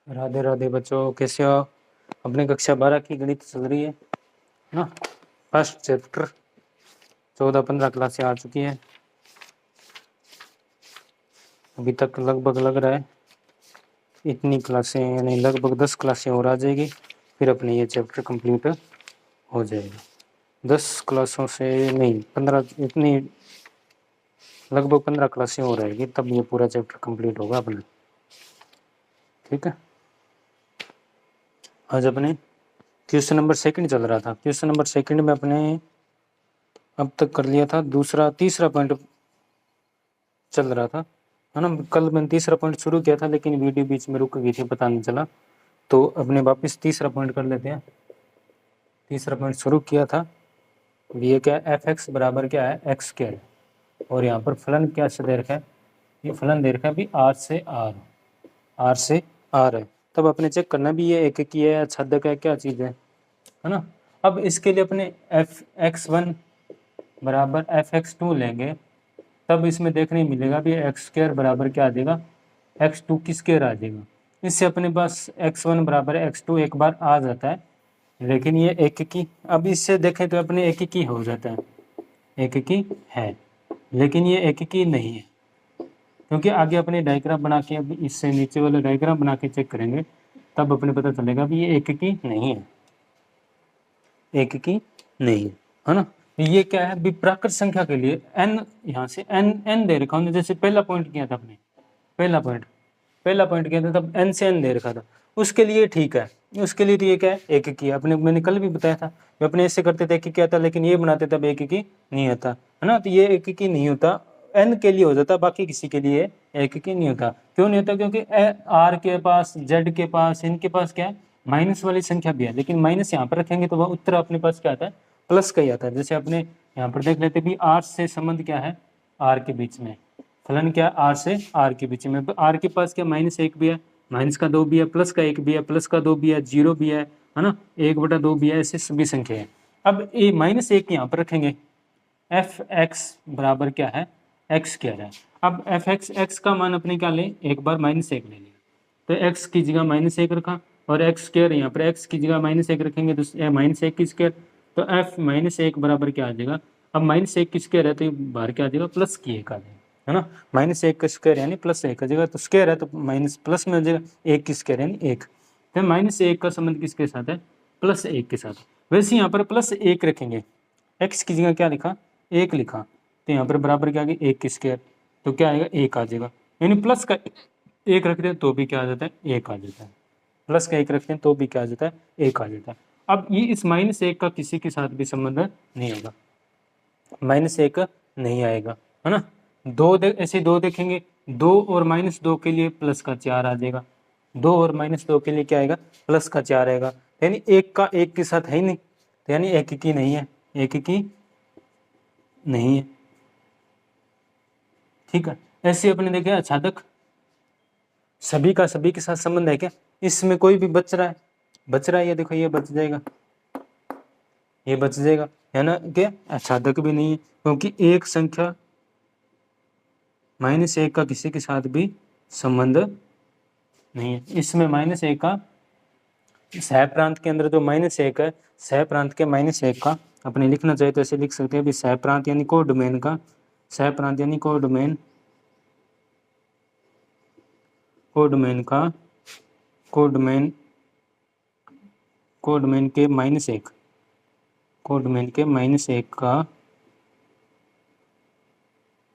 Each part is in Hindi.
राधे राधे बच्चों, कैसे हो? अपने कक्षा 12 की गणित चल रही है ना। फर्स्ट चैप्टर 14-15 क्लासें आ चुकी है। अभी तक लगभग लग रहा है इतनी क्लासें, यानी लगभग 10 क्लासें और आ जाएगी, फिर अपने ये चैप्टर कंप्लीट हो जाएगा। 10 क्लासों से नहीं, 15, इतनी लगभग 15 क्लासें और आएगी, तब ये पूरा चैप्टर कंप्लीट होगा अपना। ठीक है, आज अपने क्वेश्चन नंबर 2 चल रहा था। क्वेश्चन नंबर 2 में अपने अब तक कर लिया था तीसरा पॉइंट चल रहा था, है ना। कल मैंने तीसरा पॉइंट शुरू किया था, लेकिन वीडियो बीच में रुक गई थी, पता नहीं चला। तो अपने वापस तीसरा पॉइंट कर लेते हैं। तीसरा पॉइंट शुरू किया था, ये क्या है, एफ एक्स बराबर क्या है, एक्स स्क्वायर, और यहाँ पर फलन क्या से दे रखा है, ये फलन दे रखा है भी आर से आर है। तब अपने चेक करना भी ये एक की है या छेदक है, क्या चीज़ है ना। अब इसके लिए अपने एफ एक्स वन बराबर एफ एक्स टू लेंगे, तब इसमें देखने मिलेगा भी एक्स स्क्वायर बराबर क्या आ जाएगा, एक्स टू की स्क्वायर आ जाएगा। इससे अपने पास एक्स वन बराबर एक्स टू एक बार आ जाता है, लेकिन ये एक की, अब इससे देखें तो अपने एक की हो जाता है, एक की है, लेकिन ये एक की नहीं है, क्योंकि आगे अपने डायग्राम बना के, अब इससे नीचे वाला डायग्राम बना के चेक करेंगे, तब अपने पता चलेगा भी ये एक की नहीं है, एक की नहीं है ना। ये क्या है, विप्राकृत संख्या के लिए n, यहाँ से n दे रखा हूँ। जैसे पहला पॉइंट किया था अपने, पहला पॉइंट किया था, तब n से n दे रखा था, उसके लिए ठीक है। उसके लिए तो ये क्या है, एक की अपने, मैंने कल भी बताया था, अपने ऐसे करते थे एक की आता, लेकिन ये बनाते तब एक की नहीं आता, है ना। तो ये एक की नहीं होता, n के लिए हो जाता, बाकी किसी के लिए एक की नहीं होता। क्यों नहीं होता, क्योंकि r के पास, z के पास, इनके पास क्या है, माइनस वाली संख्या भी है, लेकिन माइनस यहाँ पर रखेंगे तो वह उत्तर अपने पास क्या आता है, प्लस का ही आता है। जैसे अपने यहाँ पर देख लेते भी आर से संबंध क्या है, आर के बीच में फलन क्या है, आर से आर के बीच में। आर के पास क्या, -1 भी है, -2 भी है, +1 भी है, +2 भी है, 0 भी है ना, 1/2 भी है, ऐसे सभी संख्या है। अब ये -1 यहाँ पर रखेंगे, एफ एक्स बराबर क्या है, एक्स स्क्वायर है। अब एफ एक्स, एक्स का मान अपने क्या लें, एक बार -1 ले लिया, तो एक्स की जगह -1 रखा, और एक्स स्क्वायर यहाँ पर एक्स की जगह -1 रखेंगे, तो -1 की स्क्वायर, तो एफ -1 बराबर क्या आ जाएगा। अब -1 की स्क्वायर है तो बाहर क्या आ जाएगा, +1 आ जाएगा, है ना। -1 का स्क्वायर यानी +1 आ जाएगा, तो स्क्वायर है तो माइनस प्लस में आ जाएगा, 1 की स्क्वायर यानी 1, तो -1 का संबंध किसके साथ है, +1 के साथ। वैसे यहाँ पर +1 रखेंगे, एक्स की जगह क्या लिखा, 1 लिखा, तो यहाँ पर बराबर क्या आ गया, 1 की स्क्वायर, तो क्या आएगा, 1 आ जाएगा। यानी प्लस का 1 रखते हैं तो भी क्या आ जाता है, 1 आ जाता है। प्लस का 1 रखते हैं तो भी क्या आ जाता है, 1 आ जाता है। अब ये इस -1 का किसी के साथ भी संबंध नहीं होगा, -1 नहीं आएगा, है ना। ऐसे दो देखेंगे, 2 और -2 के लिए प्लस का 4 आ जाएगा, 2 और -2 के लिए क्या आएगा, प्लस का 4 आएगा, यानी 1 का 1 के साथ है ही नहीं, तो यानी 1 की नहीं है, 1 की नहीं है। ठीक है, ऐसे अपने देखे अचानक सभी का सभी के साथ संबंध है क्या, इसमें कोई भी बच रहा है, ये देखो ये बच जाएगा, ये बच जाएगा, है ना। क्या अचानक भी नहीं है, क्योंकि एक संख्या -1 का किसी के साथ भी संबंध नहीं है। इसमें -1 का सह प्रांत के अंदर जो -1 है, सह प्रांत के -1 का अपने लिखना चाहिए तो ऐसे लिख सकते हैं भी सह प्रांत यानी कोडोमेन का, सह प्रांत यानी कोडोमेन का कोडोमेन के -1, कोडोमेन के -1 का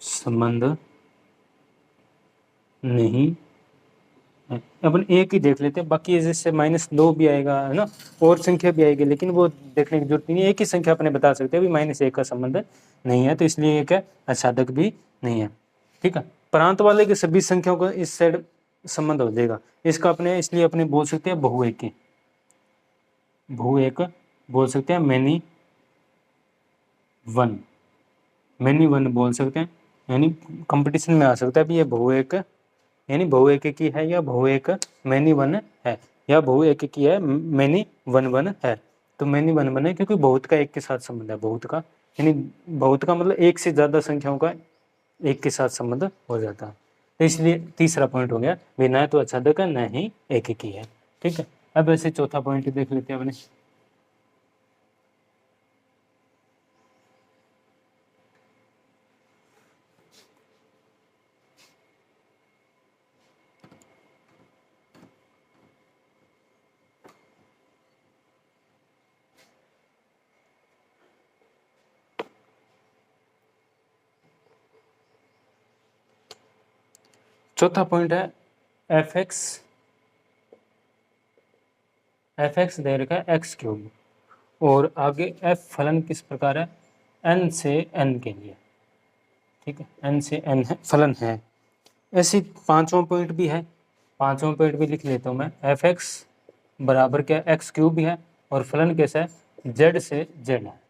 संबंध नहीं है। अपन एक ही देख लेते हैं, बाकी जैसे -2 भी आएगा, है ना, और संख्या भी आएगी, लेकिन वो देखने की जरूरत नहीं है, एक ही संख्या अपने बता सकते हैं भी -1 का संबंध नहीं है, तो इसलिए ये क्या असाधक भी नहीं है। ठीक है, प्रांत वाले के सभी संख्याओं का इस साइड संबंध हो जाएगा, इसका अपने इसलिए अपने बोल सकते हैं बहु एक बोल सकते हैं, मैनी वन बोल सकते हैं, यानी कंपटीशन में आ सकता है भी ये बहु एक यानी बहु एक की है, या बहु एक मैनी वन है, या बहु एक की है मैनी वन है। तो मैनी वन है क्योंकि बहुत का एक के साथ संबंध है, बहुत का यानी बहुत का मतलब एक से ज़्यादा संख्याओं का एक के साथ संबंध हो जाता है। तो इसलिए तीसरा पॉइंट हो गया भी न तो आच्छादक है न ही एकीकी है। ठीक है, अब ऐसे चौथा पॉइंट देख लेते हैं अपने। चौथा पॉइंट है एफ एक्स दे रखा है एक्स क्यूब, और आगे एफ फलन किस प्रकार है, एन से एन के लिए। ठीक है, एन से एन है फलन है। ऐसी पांचवा पॉइंट भी है, पांचवा पॉइंट भी लिख लेता हूँ मैं। एफ एक्स बराबर क्या, एक्स क्यूब भी है, और फलन कैसा है, जेड से जेड है,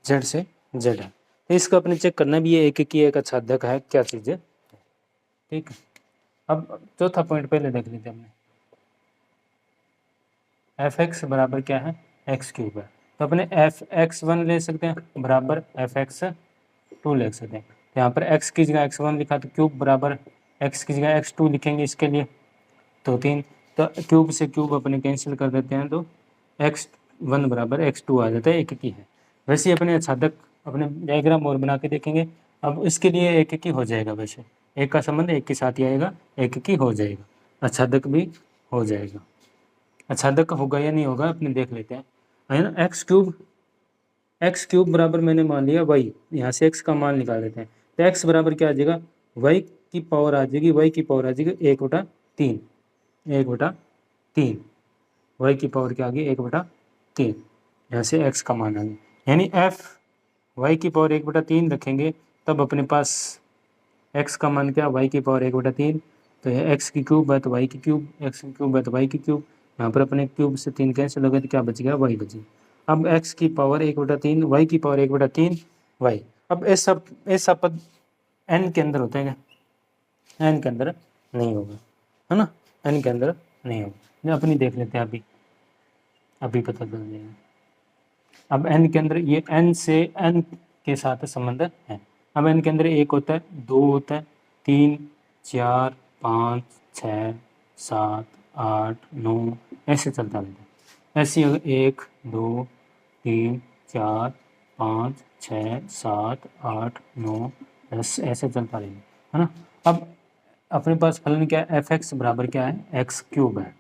जेड से जेड है। तो इसका अपने चेक करना भी है एक की एक आच्छादक है क्या चीज़ है। ठीक है, अब चौथा पॉइंट पहले देख लेते हैं हमने। एफ एक्स बराबर क्या है, एक्स क्यूब है, तो अपने एफ एक्स वन ले सकते हैं बराबर एफ एक्स टू ले सकते हैं। तो यहाँ पर एक्स की जगह एक्स वन लिखा, तो क्यूब बराबर एक्स की जगह एक्स टू लिखेंगे इसके लिए, तो 3, तो क्यूब से क्यूब अपने कैंसिल कर देते हैं, तो एक्स वन बराबर एक्स टू आ जाता है, एक की है। वैसे ही अपने आच्छादक अपने डायग्राम और बना के देखेंगे। अब इसके लिए एक की हो जाएगा, वैसे एक का संबंध एक के साथ ही आएगा, एक की हो जाएगा, आच्छादक भी हो जाएगा। आच्छादक होगा या नहीं होगा अपने देख लेते हैं, है ना। एक्स क्यूब बराबर मैंने मान लिया वाई, यहाँ से एक्स का मान निकाल देते हैं, तो एक्स बराबर क्या आ जाएगा, वाई की पावर आ जाएगी, वाई की पावर आ जाएगी 1/3, 1/3, वाई की पावर क्या आ गई 1/3, यहाँ से एक्स का मान आ गया। यानी एफ वाई की पावर 1/3 रखेंगे, तब अपने पास एक्स का मान क्या, वाई की पावर 1/3, तो यह एक्स की क्यूब है तो वाई की क्यूब, एक्स की क्यूब है तो वाई की क्यूब, यहाँ पर अपने क्यूब से 3 कैंसिल हो गए, तो क्या बच गया, वाई बची। अब एक्स की पावर 1/3, वाई की पावर 1/3 वाई। अब ऐसा पद एन के अंदर होता है क्या, एन के अंदर नहीं होगा, है ना, एन के अंदर नहीं होगा। अपनी देख लेते हैं, अभी पता चल जाएगा। अब एन के अंदर ये एन से एन के साथ संबंध है। अब एन के अंदर 1 होता है, 2 होता है, 3, 4, 5, 6, 7, 8, 9 ऐसे चलता रहता है। ऐसे 1, 2, 3, 4, 5, 6, 7, 8, 9 10 ऐसे चलता रहेगा, है ना। अब अपने पास फलन क्या है, एफ एक्स बराबर क्या है, एक्स क्यूब है।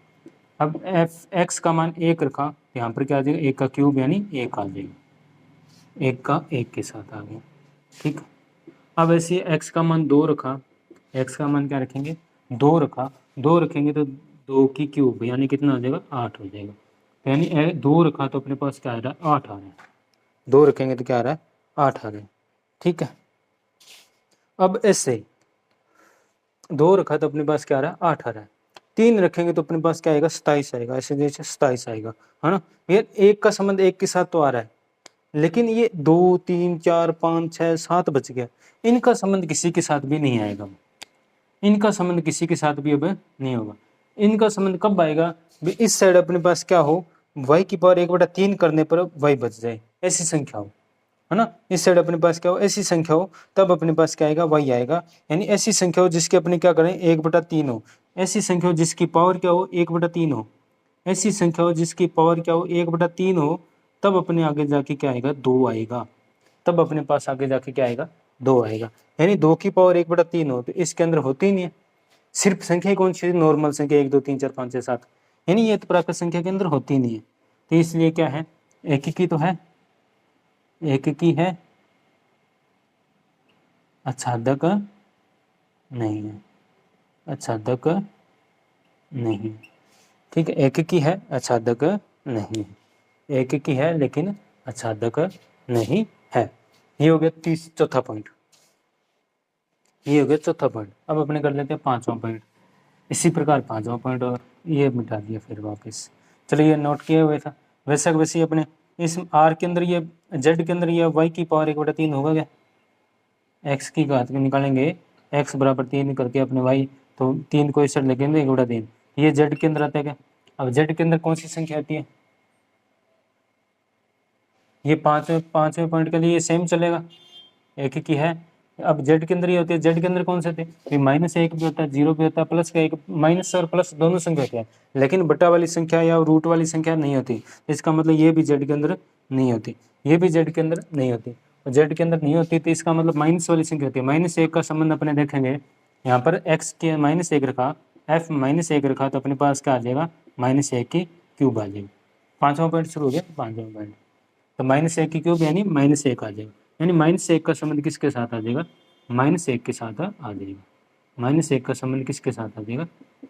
अब एफ एक्स का मान 1 रखा, यहाँ पर क्या आ जाएगा, 1 का क्यूब यानी 1 आ जाएगा, 1 का 1 के साथ आ गया। ठीक, अब ऐसे एक्स का मान 2 रखा, एक्स का मान क्या रखेंगे, 2 रखा, 2 रखेंगे तो 2 की क्यूब यानी कितना आ जाएगा, 8 हो जाएगा। यानी 2 रखा तो अपने पास क्या आ रहा है, 8 आ रहा है, 2 रखेंगे तो क्या आ रहा है, 8 आ रहा है। ठीक है, अब ऐसे 2 रखा तो अपने पास क्या आ रहा है, 8 आ रहा है। 3 रखेंगे तो अपने पास क्या आएगा, 27 आएगा, ऐसे जैसे 27 आएगा, है ना। ये एक का संबंध एक के साथ तो आ रहा है, लेकिन ये 2, 3, 4, 5, 6, 7 बच गया, इनका संबंध किसी के साथ भी नहीं आएगा, इनका संबंध किसी के साथ भी अब नहीं होगा। इनका संबंध कब आएगा, इस साइड अपने पास क्या हो, y की पावर 1/3 करने पर y बच जाए, ऐसी संख्या हो, है ना। इस साइड अपने पास क्या हो, ऐसी संख्या हो, तब अपने पास क्या आएगा, y आएगा। यानी ऐसी संख्या हो जिसके अपने क्या करें, 1/3 हो, ऐसी संख्या हो जिसकी पावर क्या हो, 1/3 हो, ऐसी संख्या हो जिसकी पावर क्या हो, 1/3 हो, तब अपने आगे जाके क्या आएगा, 2 आएगा, तब अपने पास आगे जाके क्या आएगा, 2 आएगा। यानी 2 की पावर 1/3 हो तो इसके अंदर होती ही नहीं है, सिर्फ संख्या कौन सी, नॉर्मल संख्या 1, 2, 3, 4, 5, 6, 7, यानी ये तो प्राकृत संख्या के अंदर होती नहीं है। तो इसलिए क्या है, एक तो है, एक की है, आच्छादक नहीं है, आच्छादक नहीं। ठीक है, एक की है, आच्छादक नहीं, एक की है लेकिन आच्छादक नहीं है। ये हो गया चौथा पॉइंट, ये हो गया चौथा पॉइंट। अब अपने कर लेते हैं पांचवा पॉइंट। इसी प्रकार पांचवा पॉइंट और ये मिटा दिया फिर वापस। चलिए ये नोट किया हुआ था, वैसे वैसे अपने इस आर के अंदर ये जेड के अंदर ये वाई की पावर 1/3 होगा क्या, एक्स की घात निकालेंगे, एक्स बराबर 3 करके अपने वाई, तो 3 को इस साइड लगेंगे 1/3, ये जेड के अंदर आता है क्या। अब जेड के अंदर कौन सी संख्या आती है, ये पांचवें पॉइंट के लिए सेम चलेगा, एक की है अब जेड के अंदर ये होती है, जेड के अंदर कौन से थे, -1 भी होता है, 0 भी होता है, प्लस का एक, माइनस और प्लस दोनों संख्या होती है, लेकिन बटा वाली संख्या या रूट वाली संख्या नहीं होती। इसका मतलब ये भी जेड के अंदर नहीं होती, ये भी जेड के अंदर नहीं होती, और जेड के अंदर नहीं होती तो इसका मतलब माइनस वाली संख्या होती है। -1 का संबंध अपने देखेंगे, यहाँ पर x के -1 रखा, f -1 रखा, तो अपने पास क्या आ जाएगा, -1 की क्यूब आ जाएगी। 5वां पॉइंट शुरू हो गया, 5वां पॉइंट, तो -1 की क्यूब यानी -1 आ जाएगा, यानी -1 का संबंध किसके साथ आ जाएगा, -1 के साथ आ जाएगा। -1 का संबंध किसके साथ आ जाएगा,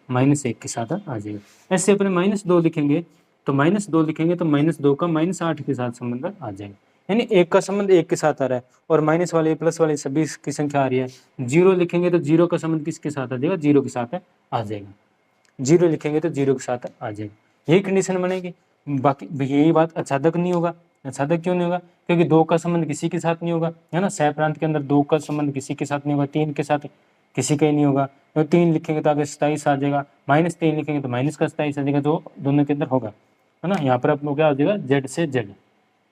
-1 के साथ आ जाएगा। ऐसे अपने -2 लिखेंगे, तो -2 लिखेंगे तो -2 का -8 के साथ संबंध आ जाएगा, यानी 1 का संबंध 1 के साथ आ रहा है, और माइनस वाले प्लस वाले सभी की संख्या आ रही है। 0 लिखेंगे तो 0 का संबंध किसके साथ आ जाएगा, 0 के साथ आ जाएगा। 0 लिखेंगे तो 0 के साथ आ जाएगा, यही कंडीशन बनेगी। बाकी यही बात आच्छादक नहीं होगा। आच्छादक क्यों नहीं होगा, क्योंकि 2 का संबंध किसी के साथ नहीं होगा, है ना। सह प्रांत के अंदर 2 का संबंध किसी के साथ नहीं होगा, 3 के साथ किसी का ही नहीं होगा। तो 3 लिखेंगे तो आगे 27 आ जाएगा, -3 लिखेंगे तो माइनस का 27 आ जाएगा, जो दोनों के अंदर होगा, है ना। यहाँ पर अपने क्या हो जाएगा, जेड से जेड।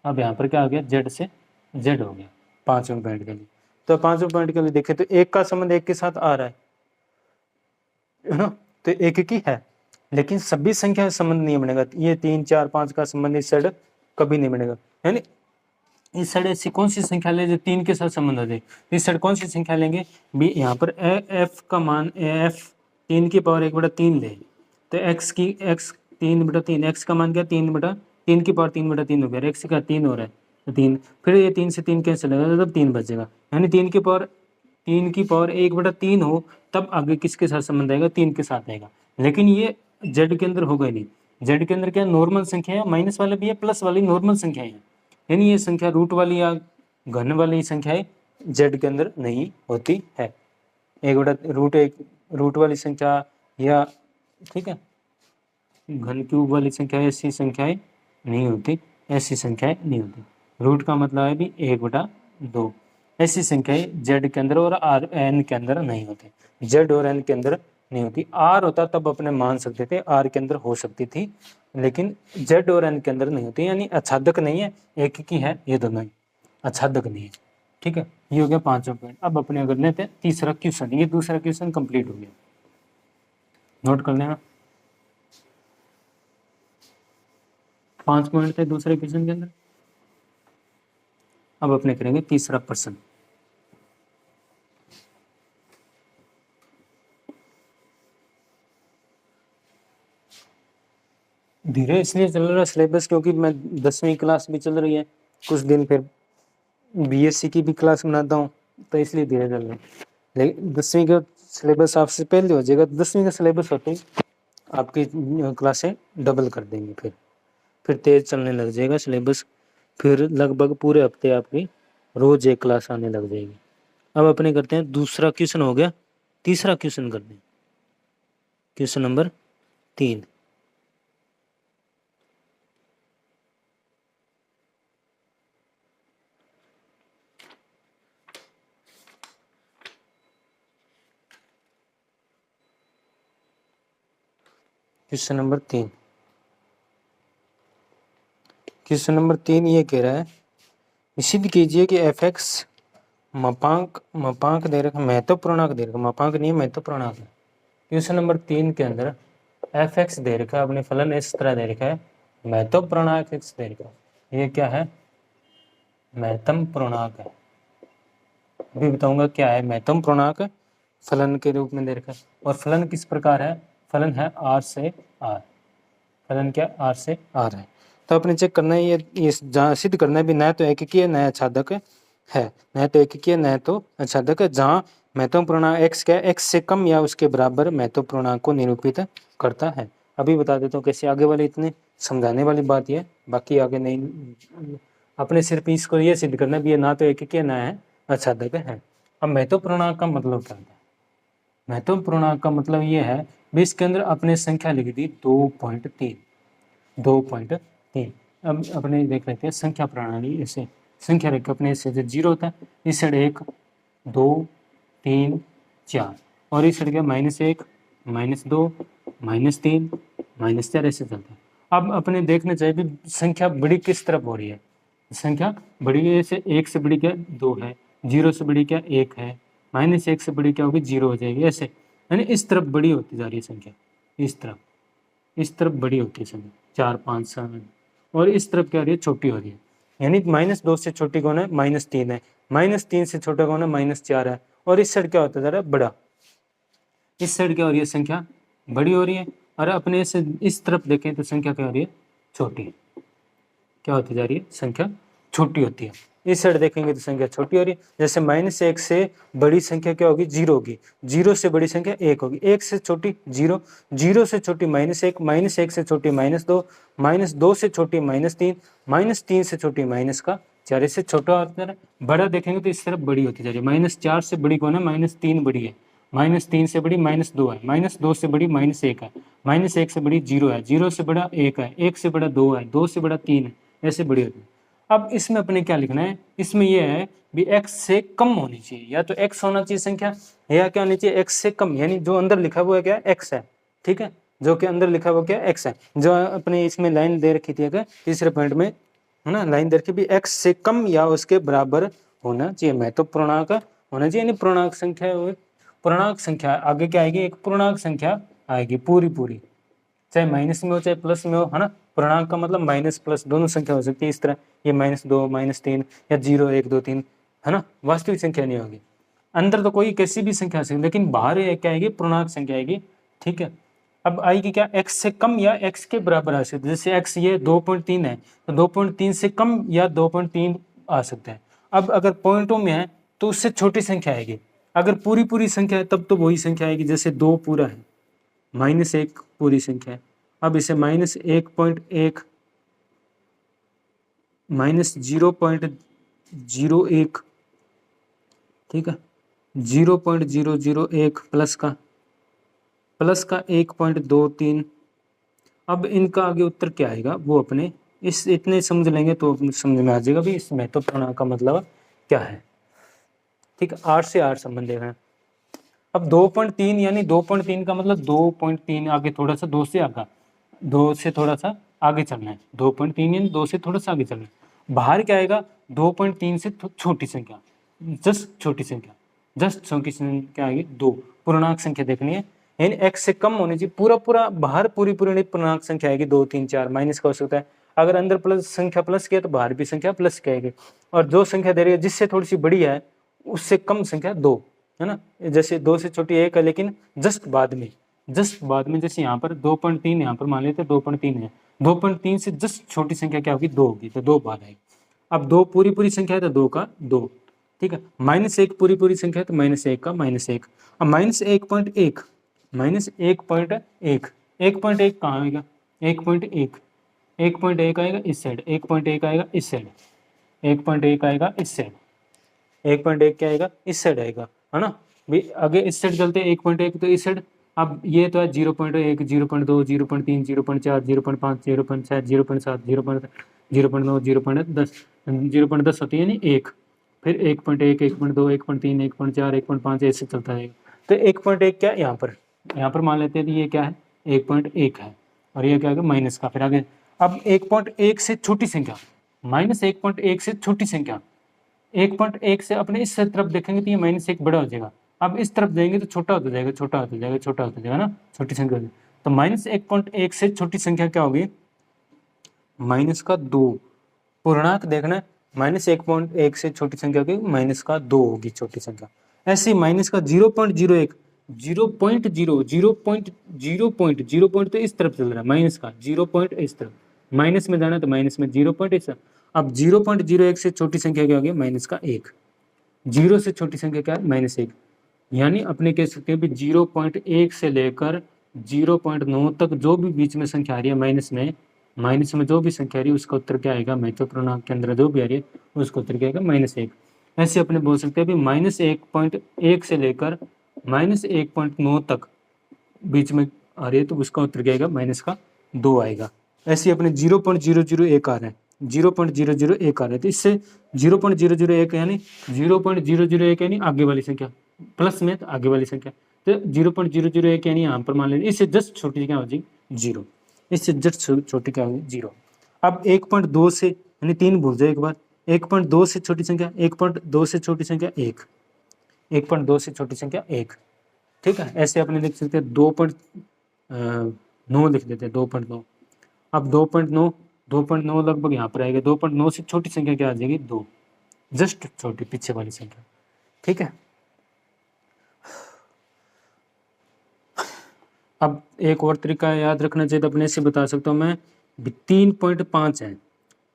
अब यहाँ पर क्या हो गया, जेड से जेड हो गया 5वें पॉइंट के लिए। तो 5वें पॉइंट के लिए देखें तो 1 का संबंध 1 के साथ आ रहा है ना, तो 1 की है, लेकिन सभी संख्या संबंध नहीं बनेगा। ये 3, 4, 5 का संबंध इस साइड कभी नहीं बनेगा, यानी इस साइड ऐसी कौन सी संख्या ले जो 3 के साथ संबंध आ जाए, इस साइड कौन सी संख्या लेंगे भी, यहाँ पर एफ का मान एफ 3 की पावर 1/3 ले, तो एक्स 3/3, एक्स का मान क्या, 3 की पावर 3/3 हो गया, एक्स का 3 हो रहा है तो 3, फिर ये 3 से 3 कैंसिल होगा, तब 3 बचेगा, यानी 3 की पावर 1/3 हो, तब आगे किसके साथ संबंध आएगा, 3 के साथ आएगा। लेकिन ये जेड के अंदर होगा ही नहीं, जेड के अंदर क्या नॉर्मल संख्या है, माइनस वाले भी है, प्लस वाली नॉर्मल संख्या है, यानी ये संख्या रूट वाली या घन वाली संख्याएं जेड के अंदर नहीं होती है। रूट वाली संख्या या ठीक है घन क्यूब वाली संख्या, ऐसी संख्याएं नहीं होती, ऐसी संख्याएं नहीं होती। रूट का मतलब है भी 1/2, ऐसी संख्याएं जेड के अंदर और आर एन के अंदर नहीं होती, जेड और एन के अंदर नहीं होती। आर होता तब अपने मान सकते थे, आर के अंदर हो सकती थी, लेकिन जेड और एन के अंदर नहीं होती, यानी आच्छादक नहीं है, एक की है, ये दोनों ही आच्छादक नहीं है। ठीक है, ये हो गया 5वां पॉइंट। अब अपने अगर लेते हैं तीसरा क्वेश्चन, ये दूसरा क्वेश्चन कंप्लीट हो गया, नोट कर लेना। 5 पॉइंट थे दूसरे क्वेश्चन के अंदर। अब अपने करेंगे तीसरा प्रश्न। धीरे इसलिए चल रहा है सिलेबस, क्योंकि मैं 10वीं क्लास भी चल रही है, कुछ दिन फिर बीएससी की भी क्लास बनाता हूँ, तो इसलिए धीरे चल रहा है। लेकिन 10वीं का सिलेबस आपसे पहले हो जाएगा, 10वीं का सिलेबस होते ही आपकी क्लासें डबल कर देंगे, फिर तेज चलने लग जाएगा सिलेबस, फिर लगभग पूरे हफ्ते आपकी रोज एक क्लास आने लग जाएगी। अब अपने करते हैं दूसरा क्वेश्चन, हो गया तीसरा क्वेश्चन करते हैं, question number 3। Question number 3, question number 3 ये कह रहा है, सिद्ध कीजिए कि एफ एक्स मापांक दे रखा, महत्वपूर्णांक दे रखा, मापांक नहीं है महत्वपूर्णांक है। क्वेश्चन नंबर 3 के अंदर एफ एक्स दे रखा है, अपने फलन इस तरह दे रखा है, महत्वपूर्णांक एक्स दे रखा है, ये क्या है, महत्वपूर्णांक है। अभी बताऊंगा क्या है महत्वपूर्णांक, फलन के रूप में दे रखा है, और फलन किस प्रकार है, फलन है आर से आर, फलन क्या आर से आर है। तो अपने चेक करना है, ये सिद्ध करना है भी न तो एककीय न आच्छादक है, न तो एककीय न तो आच्छादक है, जहाँ महत्वपूर्णांक एक्स क्या एक्स से कम या उसके बराबर महत्वपूर्णांक को निरूपित करता है। अभी बता देता हूँ कैसे, आगे वाले इतने समझाने वाली बात है, बाकी आगे नहीं, अपने सिर्फ इसको ये सिद्ध करना भी ये ना तो एककीय न है आच्छादक है। अब महत्वपूर्णांक का मतलब क्या है, महत्वपूर्णांक का मतलब ये है भी इसके अंदर अपने संख्या लिख दी 2.3, 2.3। अब अपने देख लेते हैं संख्या प्रणाली, ऐसे संख्या रख अपने इससे जो 0 होता है, इस साइड 1 2 3 4, और इस साइड क्या -1 -2 -3 -4 ऐसे चलता है। अब अपने देखना चाहिए भी संख्या बड़ी किस तरफ हो रही है, संख्या बड़ी है, जैसे 1 से बड़ी क्या 2 है, जीरो से बड़ी क्या 1 है, -1 से बड़ी क्या होगी 0 हो जाएगी, ऐसे यानी इस तरफ बड़ी होती जा रही है संख्या, इस तरफ बड़ी होती है संख्या 4 5 7, और इस तरफ क्या हो रही है छोटी हो रही है। यानी -2 से छोटी कौन है, -3 है, -3 से छोटा कौन है, -4 है, और इस साइड क्या होता जा रहा है बड़ा, इस साइड क्या हो रही है संख्या बड़ी हो रही है, और अपने से इस तरफ देखें तो संख्या क्या हो रही है छोटी, क्या होती जा रही है संख्या छोटी होती है। इस साइड देखेंगे तो संख्या छोटी हो रही है, जैसे -1 से बड़ी संख्या क्या होगी 0 होगी, 0 से बड़ी संख्या 1 होगी, 1 से छोटी 0, 0 से छोटी -1, -1 से छोटी -2, -2 से छोटी -3, -3 से छोटी -4, इससे छोटा होता है। बड़ा देखेंगे तो इस तरफ बड़ी होती जा रही है, -4 से बड़ी कौन है, -3 बड़ी है, -3 से बड़ी -2 है, -2 से बड़ी -1 है, -1 से बड़ी 0 है, 0 से बड़ा 1 है, 1 से बड़ा 2 है, 2 से बड़ा 3 है, ऐसे बड़ी होती है। अब इसमें अपने क्या लिखना है, इसमें यह है भी x से कम होनी चाहिए, या तो x होना चाहिए संख्या, या क्या होनी चाहिए x से कम, यानी जो अंदर लिखा हुआ है क्या x है, ठीक है, जो कि अंदर लिखा हुआ क्या x है, जो अपने इसमें लाइन दे रखी थी अगर तीसरे पॉइंट में है ना, लाइन दे रखी भी x से कम या उसके बराबर होना चाहिए, महत्व पूर्णांक होना चाहिए, यानी पूर्णांक संख्या, पूर्णांक संख्या आगे क्या आएगी, एक पूर्णांक संख्या आएगी पूरी, चाहे माइनस में हो चाहे प्लस में हो, है ना, पूर्णांक का मतलब माइनस प्लस दोनों संख्या हो सकती है, इस तरह ये -2 -3 या 0 1 2 3, है ना, वास्तविक संख्या नहीं होगी, अंदर तो कोई कैसी भी संख्या आ सकती है, लेकिन बाहर क्या आएगी पूर्णांक संख्या आएगी, ठीक है। अब आएगी क्या, x से कम या x के बराबर आ सकते हैं, जैसे x ये 2.3 है तो 2.3 से कम या 2.3 आ सकते हैं। अब अगर पॉइंटों में है तो उससे छोटी संख्या आएगी, अगर पूरी संख्या है तब तो वही संख्या आएगी, जैसे 2 पूरा है, -1 पूरी संख्या है, अब इसे -1.1 -0.01, ठीक है, 0.001 प्लस का 1.23, अब इनका आगे उत्तर क्या आएगा वो अपने इस इतने समझ लेंगे तो समझ में आ जाएगा भी इस महत्वपूर्ण का मतलब क्या है, ठीक है। 8 से 8 संबंध देखना है। अब 2.3 यानी 2.3 का मतलब 2.3 आगे थोड़ा सा 2 से आगे, 2 से थोड़ा सा आगे चलना है, 2.3 यानी 2 से थोड़ा सा आगे चलना है। बाहर क्या आएगा, 2.3 से छोटी संख्या, जस्ट छोटी संख्या, जस्ट छोटी संख्या आएगी 2, पूर्णांक संख्या देखनी है, यानी x से कम होनी चाहिए, पूरा बाहर पूरी पूर्णांक संख्या आएगी 2 3 4, माइनस का हो सकता है, अगर अंदर प्लस संख्या प्लस किया तो बाहर भी संख्या प्लस की आएगी, और जो संख्या दे रही है जिससे थोड़ी सी बड़ी है उससे कम संख्या 2, है ना, जैसे 2 से छोटी 1 है लेकिन जस्ट बाद में, जैसे यहाँ पर 2.3 यहाँ पर मान लेते 2.3 है, 2.3 से जस्ट छोटी संख्या क्या होगी 2 होगी, तो 2 बार आएगी। अब 2 पूरी संख्या है तो 2 का 2, ठीक है, -1 पूरी संख्या है तो -1 का -1, अब -1.1, -1.1 कहाँ आएगा, 1.1 आएगा इस साइड, 1.1 आएगा इस साइड, 1.1 आएगा इस साइड, 1.1 क्या आएगा इस साइड आएगा, है ना भाई, आगे इस साइड चलते 1.1 तो इस साइड, अब ये तो है 0.1 0.2 0.3 0.4 0.5 0.6 0.7 0.9 0.10 होती है यानी 1, फिर 1.1 1.2 1.3 1.4 1.5 ऐसे चलता रहेगा, तो 1.1 क्या यहाँ पर मान लेते हैं ये क्या है 1.1 है, और ये क्या है माइनस का, फिर आगे अब 1.1 से छोटी संख्या, -1.1 से छोटी संख्या, 1.1 से अपने इस तरफ देखेंगे तो ये -1 बड़ा हो जाएगा, अब इस तरफ जाएंगे तो छोटा होता जाएगा ना, छोटी संख्या हो जाएगी, तो -1.1 से छोटी संख्या क्या होगी, -2, पूर्णांक देखना है, -1.1 से छोटी संख्या की -2 होगी छोटी संख्या, ऐसी -0.01 0.0 तो इस तरफ चल रहा है, माइनस का 0 पॉइंट इस तरफ, माइनस में जाना तो माइनस में 0 पॉइंट इस तरफ, अब 0.01 से छोटी संख्या क्या होगी -1, 0 से छोटी संख्या क्या है -1, यानी अपने कह सकते हैं भी 0.1 से लेकर 0.9 तक जो भी बीच में संख्या आ रही है माइनस में जो भी संख्या आ रही है उसका उत्तर क्या आएगा, महत्वपूर्ण के अंदर जो भी आ रही है उसका उत्तर क्या आएगा -1। ऐसे अपने बोल सकते हैं भी -1.1 से लेकर -1.9 तक बीच में आ रही है तो उसका उत्तर क्या आएगा -2 आएगा। ऐसे अपने 0.001 आ रहा है, 0.001 आ रहा है, तो इससे 0.001 यानी 0.001 यानी आगे वाली संख्या, प्लस में तो आगे वाली संख्या, तो 0.001 यानी यहाँ पर मान लेंगे, इससे जस्ट छोटी क्या हो जाएगी 0, इससे जस्ट छोटी क्या होगी 0। अब 1.2 से यानी 3 भूल जाए एक बार, 1.2 से छोटी संख्या 1.2 से छोटी संख्या 1, 1.2 से छोटी संख्या 1, ठीक है। ऐसे अपने लिख सकते हैं 2.9 लिख देते हैं 2.9। अब 2.9 लगभग यहाँ पर आएगा। 2.9 से छोटी संख्या क्या आ जाएगी 2, जस्ट छोटी पीछे वाली संख्या, ठीक है। अब एक और तरीका याद रखना चाहिए, तो अपने से बता सकता हूँ मैं 3.5 है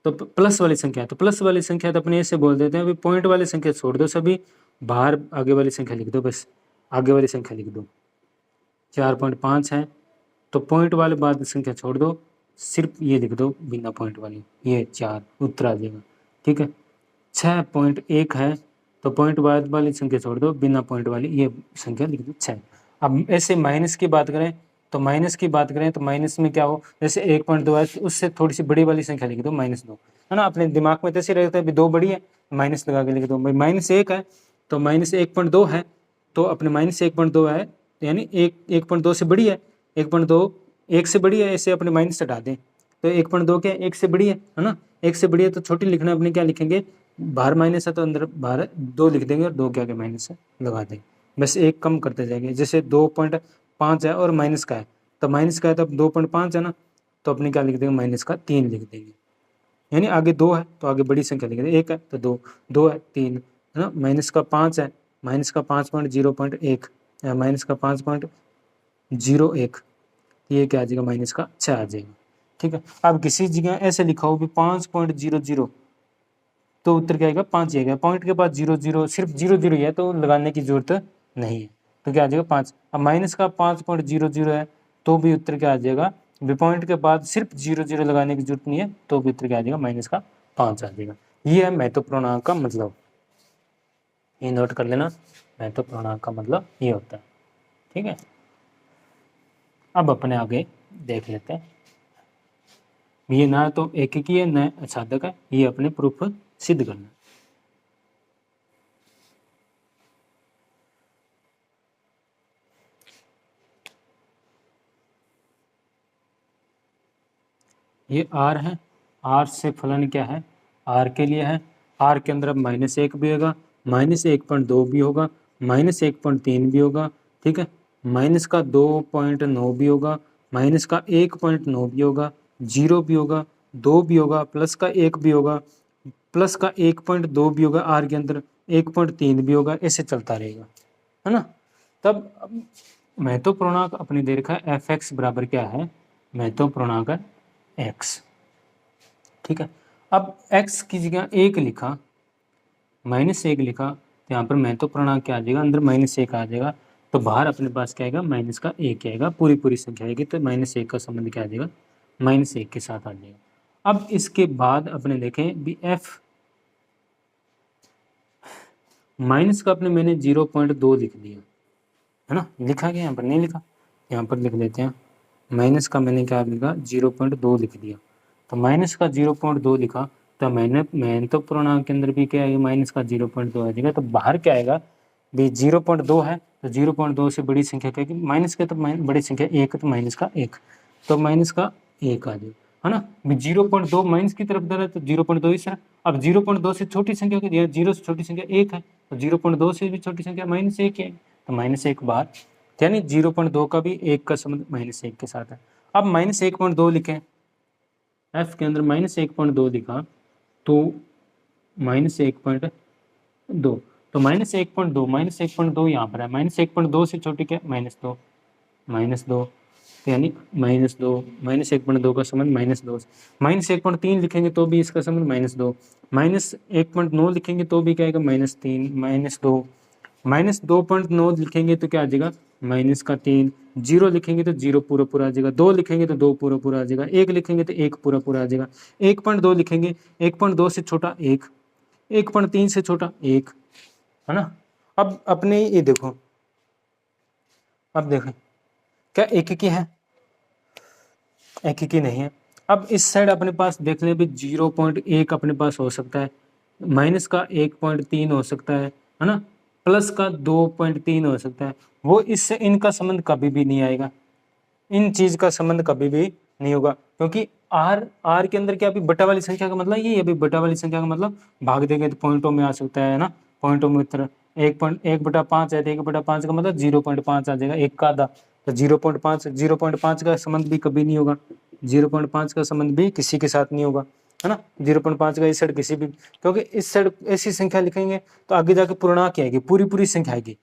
तो प्लस वाली संख्या है, तो प्लस वाली संख्या तो अपने ऐसे बोल देते हैं, अभी पॉइंट वाली संख्या छोड़ दो सभी, बाहर आगे वाली संख्या लिख दो, बस आगे वाली संख्या लिख दो। 4.5 है तो पॉइंट वाले बाद संख्या छोड़ दो, सिर्फ ये लिख दो बिना पॉइंट वाली, ये 4 उत्तर आ जाएगा, ठीक है। 6.1 है तो पॉइंट बाद वाली संख्या छोड़ दो, बिना पॉइंट वाली ये संख्या लिख दो 6। अब ऐसे माइनस की बात करें तो माइनस में क्या हो, जैसे 1.2 है उससे थोड़ी सी बड़ी वाली संख्या लिख दो -2, है ना। अपने दिमाग में जैसे रहता है 2 बड़ी है माइनस लगा के लिख दो। भाई -1 है तो -1.2 है, तो अपने -1.2 है यानी 1.2 से बड़ी है, 1.2 1 से बड़ी है, ऐसे अपने माइनस हटा दें तो 1.2 क्या 1 से बड़ी है ना। 1 से बड़ी है तो छोटी लिखना, अपने क्या लिखेंगे, बाहर माइनस है तो अंदर बाहर 2 लिख देंगे और 2 क्या के माइनस है लगा देंगे, बस एक कम करते जाएंगे। जैसे 2.5 है और माइनस का है, तो माइनस का है तो अब 2.5 है ना, तो अपने क्या लिख देंगे -3 लिख देंगे, यानी आगे 2 है तो आगे बड़ी संख्या लिख देंगे, 1 है तो 2, 2 है 3, है ना। -5 है, -5.01 या -5.01, ये क्या आ जाएगा -6 आ जाएगा, ठीक है। अब किसी जगह ऐसे लिखा हो भी 5.00 तो उत्तर क्या आएगा 5 आएगा, पॉइंट के बाद 00 सिर्फ 00 है तो लगाने की जरूरत नहीं है, तो क्या आ जाएगा 5। अब माइनस का 5.00 है तो भी उत्तर क्या आ जाएगा, पॉइंट के बाद सिर्फ 00 लगाने की जरूरत नहीं है तो भी उत्तर क्या आ जाएगा -5 आ जाएगा। ये है महत्वपूर्णांक का मतलब, ये नोट कर लेना, महत्वपूर्णांक का मतलब ये होता है, ठीक है। अब अपने आगे देख लेते हैं, ये ना तो एककी है न साधक है, ये अपने प्रूफ सिद्ध करना। ये r है, r से फलन क्या है, r के लिए है, r के अंदर अब -1 भी होगा, -1.2 भी होगा, -1.3 भी होगा, ठीक है। माइनस का 2.9 भी होगा, माइनस का 1.9 भी होगा, 0 भी होगा, 2 भी होगा, प्लस का 1 भी होगा, प्लस का 1.2 भी होगा, r के अंदर 1.3 भी होगा, ऐसे चलता रहेगा, है ना। तब महत्वपूर्णांक अपने दे रखा है f(x) बराबर क्या है, महत्वपूर्णांक है x, ठीक है। अब x की जगह 1 लिखा, -1 लिखा तो यहाँ पर महत्वपूर्णांक क्या आ जाएगा, अंदर -1 आ जाएगा, तो बाहर अपने पास क्या आएगा माइनस का 1 आएगा, पूरी संख्या आएगी तो -1 का संबंध क्या आ जाएगा -1 के साथ आ जाएगा। अब इसके बाद अपने देखें भी f माइनस का अपने मैंने 0.2 लिख दिया, है ना, लिखा गया यहाँ पर नहीं लिखा, यहाँ पर लिख लेते हैं, माइनस का मैंने क्या लिखा 0.2 लिख दिया, तो माइनस का 0.2 लिखा तो महत्वपूर्णांक के अंदर भी क्या है माइनस का 0.2 आ जाएगा, तो बाहर क्या आएगा भी 0.2 है तो 0.2 से बड़ी संख्या क्या है माइनस का, तो बड़ी संख्या 1 तो माइनस का 1, तो माइनस का 1 आ जाएगा, है ना। 0.2 माइनस की तरफ दर है तो 0.2 इस तरह। अब 0.2 से छोटी संख्या क्या दिया, 0 से छोटी संख्या 1 है तो 0.2 से भी छोटी संख्या -1 है, तो -1 बाहर, यानी 0.2 का भी 1 का संबंध -1 के साथ है। अब -1.2 लिखें, f के अंदर -1.2 लिखा तो -1.2, तो -1.2 यहाँ पर है, -1.2 से छोटी क्या -2, -2 यानी -2, -1.2 का संबंध -2, -1.3 लिखेंगे तो भी इसका संबंध -2, -1.9 लिखेंगे तो भी क्या आएगा -3, -2, -2.9 लिखेंगे तो क्या आ जाएगा -3, 0 लिखेंगे तो 0 पूरा आ जाएगा, 2 लिखेंगे तो 2 पूरा आ जाएगा, 1 लिखेंगे तो 1 पूरा आ जाएगा, 1.2 लिखेंगे 1.2 से छोटा 1, 1.3 से छोटा 1, है ना। अब अपने ये देखो, अब देखें क्या एक की है, एक की नहीं है। अब इस साइड अपने पास देख ले भी 0.1 अपने पास हो सकता है, माइनस का 1.3 हो सकता है ना, प्लस का 2.3 हो सकता है, वो इससे इनका संबंध कभी भी नहीं आएगा, इन चीज का संबंध कभी भी नहीं होगा, क्योंकि आर के अंदर क्या, अभी बटा वाली संख्या का मतलब ये, अभी बटा वाली संख्या का मतलब भाग देंगे तो पॉइंटों में आ सकता है ना, पॉइंटों में उत्तर 1/5 है, तो 1/5 का मतलब 0.5 आ जाएगा, एक का आधा, तो 0.5 का संबंध भी कभी नहीं होगा, 0.5 का संबंध भी किसी के साथ नहीं होगा, है ना। 0.5 का इस साइड किसी भी, क्योंकि इस साइड ऐसी संख्या लिखेंगे तो आगे जाके पूर्णांक आएगी, पूरी संख्या आएगी,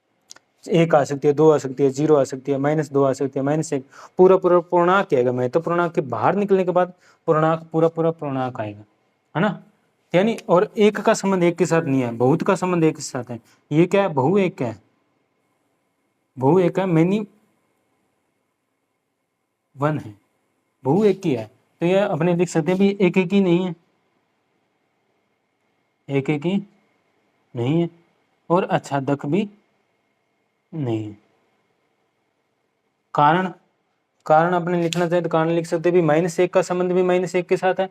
1 आ सकती है, 2 आ सकती है, 0 आ सकती है, -2 आ सकती है, -1, पूरा पूर्णांक आएगा। मैं तो पूर्णांक के बाहर निकलने के बाद पूर्णांक पूरा पूर्णांक आएगा, है ना। यानी और एक का संबंध एक के साथ नहीं है, बहुत का संबंध एक के साथ है। ये क्या है, बहु एक है, बहु एक है, मैनी वन है, बहु एक की है, तो ये अपने लिख सकते हैं भी एक ही नहीं है, एक ही नहीं है, और आच्छादक भी नहीं है। कारण अपने लिखना चाहे तो कारण लिख सकते हैं भी -1 का संबंध भी -1 के साथ है,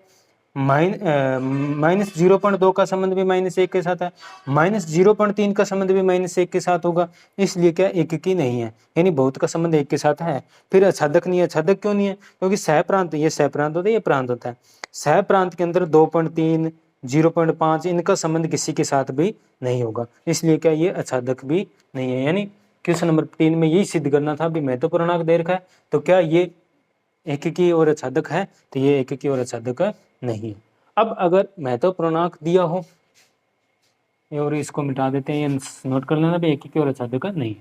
-0.2 का संबंध भी -1 के साथ है, -0.3 का संबंध भी -1 के साथ होगा, इसलिए क्या एक की नहीं है, यानी बहुत का संबंध एक के साथ है। फिर आच्छादक नहीं है, आच्छादक क्यों नहीं है, क्योंकि सहप्रांत, ये सहप्रांत होता है, ये प्रांत होता है, सहप्रांत के अंदर 2.3 0.5 इनका संबंध किसी के साथ भी नहीं होगा, इसलिए क्या ये आच्छादक भी नहीं है। यानी क्वेश्चन नंबर 3 में यही सिद्ध करना था, भी महत्व पूर्णांक दे रखा है तो क्या ये एककी और आच्छादक है, तो ये एककी और आच्छादक नहीं है। अब अगर महत्व पूर्णांक दिया हो, और इसको मिटा देते हैं, ये नोट कर लेना भी एककी और आच्छादक नहीं है।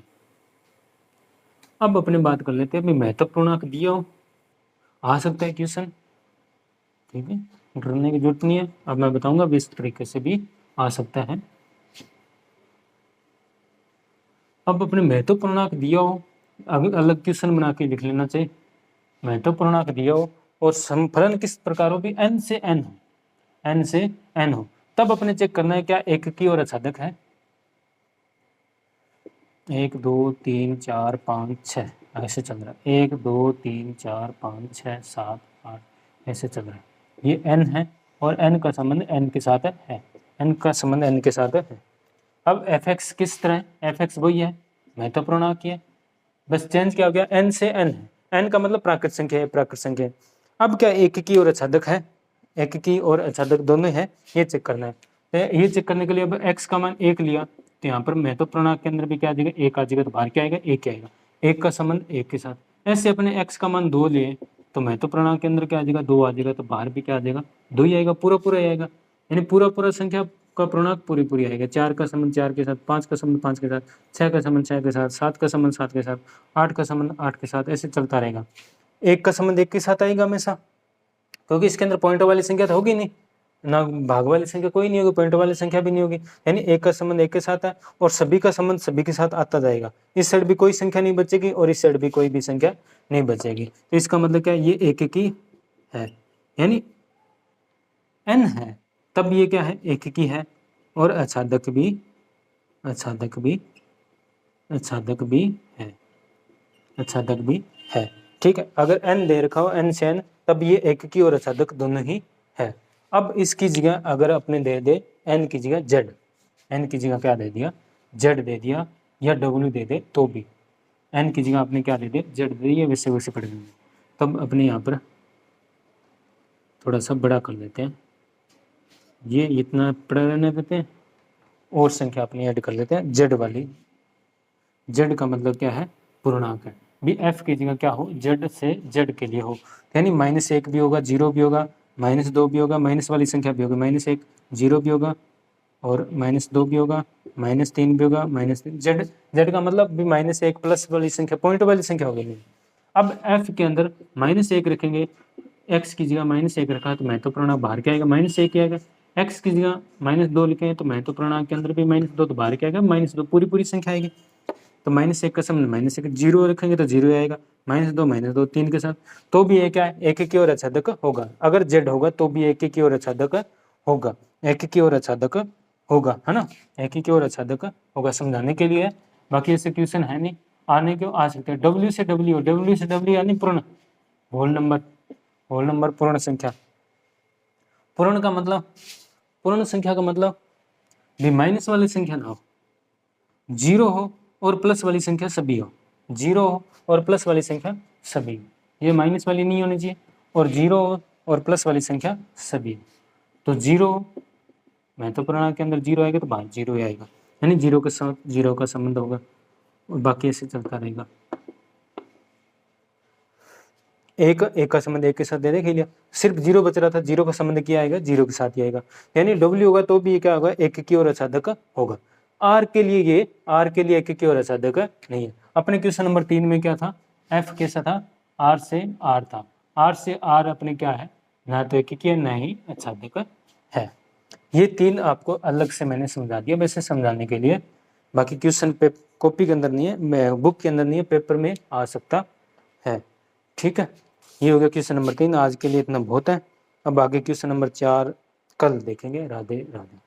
अब अपने बात कर लेते हैं, भी महत्व पूर्णांक दिया हो, आ सकता है क्वेश्चन, ठीक है, डरने की जरूरत नहीं है। अब मैं बताऊंगा भी इस तरीके से भी आ सकता है। अब अपने महत्व पूर्णांक दिया हो, अगर अलग क्वेश्चन बना के लिख लेना चाहिए, महत्व पूर्णांक दिया हो और समफलन किस प्रकार हो, भी n से n हो, n से n हो, तब अपने चेक करना है क्या एककी और आच्छादक है। 1 2 3 4 5 6 ऐसे चल रहा है, 1 2 3 4 5 6 7 8 ऐसे चल रहा है, ये n है और n का संबंध n के साथ है, n का संबंध n के साथ है। अब fx किस तरह है, fx वही है, महत्व पूर्णांक है, बस चेंज क्या हो गया, n से n है, n का मतलब प्राकृत संख्या है, प्राकृत संख्या है। अब क्या एककी और आच्छादक है, एककी और आच्छादक दोनों है, ये चेक करना है। तो ये चेक करने के लिए अब x का मान 1 लिया, तो यहाँ पर महत्व पूर्णांक के अंदर भी क्या आ जाएगा, 1 आ जाएगा, तो बाहर क्या आएगा, 1 आएगा, 1 का संबंध 1 के साथ। ऐसे अपने x का मान 2 लिए, तो महत्व पूर्णांक के अंदर क्या आ जाएगा, 2 आ जाएगा, तो बाहर भी क्या आ जाएगा, 2 ही आएगा, पूरा आएगा, यानी पूरा संख्या का पूर्णांक पूरी आएगा। 4 का संबंध 4 के साथ, 5 का संबंध 5 के साथ, 6 का संबंध 6 के साथ, 7 का संबंध 7 के साथ, 8 का संबंध 8 के साथ, ऐसे चलता रहेगा। 1 का संबंध 1 के साथ आएगा हमेशा, क्योंकि इसके अंदर पॉइंट वाली संख्या तो होगी नहीं, ना भाग वाली संख्या कोई नहीं होगी, पॉइंट वाली संख्या भी नहीं होगी, यानी 1 का संबंध 1 के साथ है और सभी का संबंध सभी के साथ आता जाएगा। इस साइड भी कोई संख्या नहीं बचेगी और इस साइड भी कोई भी संख्या नहीं बचेगी, तो इसका मतलब क्या है, ये एककी है, यानी n है, तब ये क्या है, एककी है, और आच्छादक भी है, आच्छादक भी है, ठीक है। अगर n दे रखा हो, n से n, तब ये एककी और आच्छादक दोनों ही है। अब इसकी जगह अगर अपने दे दे n की जगह z, n की जगह क्या दे दिया, z दे दिया, या w दे दे तो भी, n की जगह आपने क्या दे दे, z दे दिया, वैसे पढ़ लेंगे। तब अपने यहाँ पर थोड़ा सा बड़ा कर लेते हैं, ये इतना पड़ा रहने देते हैं, और संख्या अपनी ऐड कर लेते हैं, z वाली, z का मतलब क्या है, पूर्णांक है, भी f की जगह क्या हो, z से z के लिए हो, यानी -1 भी होगा, 0 भी होगा, -2 भी होगा, माइनस वाली संख्या भी होगी, -1 0 भी होगा, और -2 भी होगा, -3 भी होगा, -3, z का मतलब भी -1 प्लस वाली संख्या, पॉइंट वाली संख्या होगी। अब f के अंदर -1 रखेंगे, x की जगह -1 रखा तो महत्व पूर्णांक बाहर क्या आएगा, -1 आएगा, x की जगह -2 लिखे तो महत्व पूर्णांक के अंदर भी -2, तो बाहर क्या आएगा, -2, पूरी संख्या आएगी, तो -1 का संबंध -1, 0 रखेंगे तो 0 आएगा, -2 3 के साथ, तो भी ये क्या है, एककी और आच्छादक होगा। अगर z होगा तो भी एककी और आच्छादक होगा, एककी और आच्छादक होगा, है ना, एककी और आच्छादक होगा, समझाने के लिए। बाकी ऐसे क्वेश्चन है नहीं, आने क्यों आ सकते हैं, w से w यानी पूर्ण, होल नंबर पूर्ण संख्या, पूर्ण का मतलब, पूर्ण संख्या का मतलब भी माइनस वाली संख्या ना हो, 0 हो और प्लस वाली संख्या सभी हो, 0 हो और प्लस वाली संख्या सभी, ये माइनस वाली नहीं होनी चाहिए, और 0 हो और प्लस वाली संख्या सभी। तो 0 महत्वपूर्ण के अंदर 0 आएगा तो बाहर 0 ही आएगा, यानी 0 के साथ 0 का संबंध होगा और बाकी ऐसे चलता रहेगा। एक का संबंध एक के साथ दे लिया, सिर्फ 0 बच रहा था, 0 का संबंध क्या आएगा, 0 के साथ ही आएगा, यानी W होगा तो भी ये क्या होगा, एक की ओर असाधक होगा। R के लिए ये एक की ओर असाधक नहीं है। अपने क्वेश्चन नंबर 3 में क्या था, F कैसा था, R से R था, R से R अपने क्या है, ना तो एक की है ना ही असाधक है। ये 3 आपको अलग से मैंने समझा दिया वैसे समझाने के लिए, बाकी क्वेश्चन पे कॉपी के अंदर नहीं है, बुक के अंदर नहीं है, पेपर में आ सकता है। ठीक है, ये हो गया क्वेश्चन नंबर 3। आज के लिए इतना बहुत है, अब आगे क्वेश्चन नंबर 4 कल देखेंगे। राधे राधे।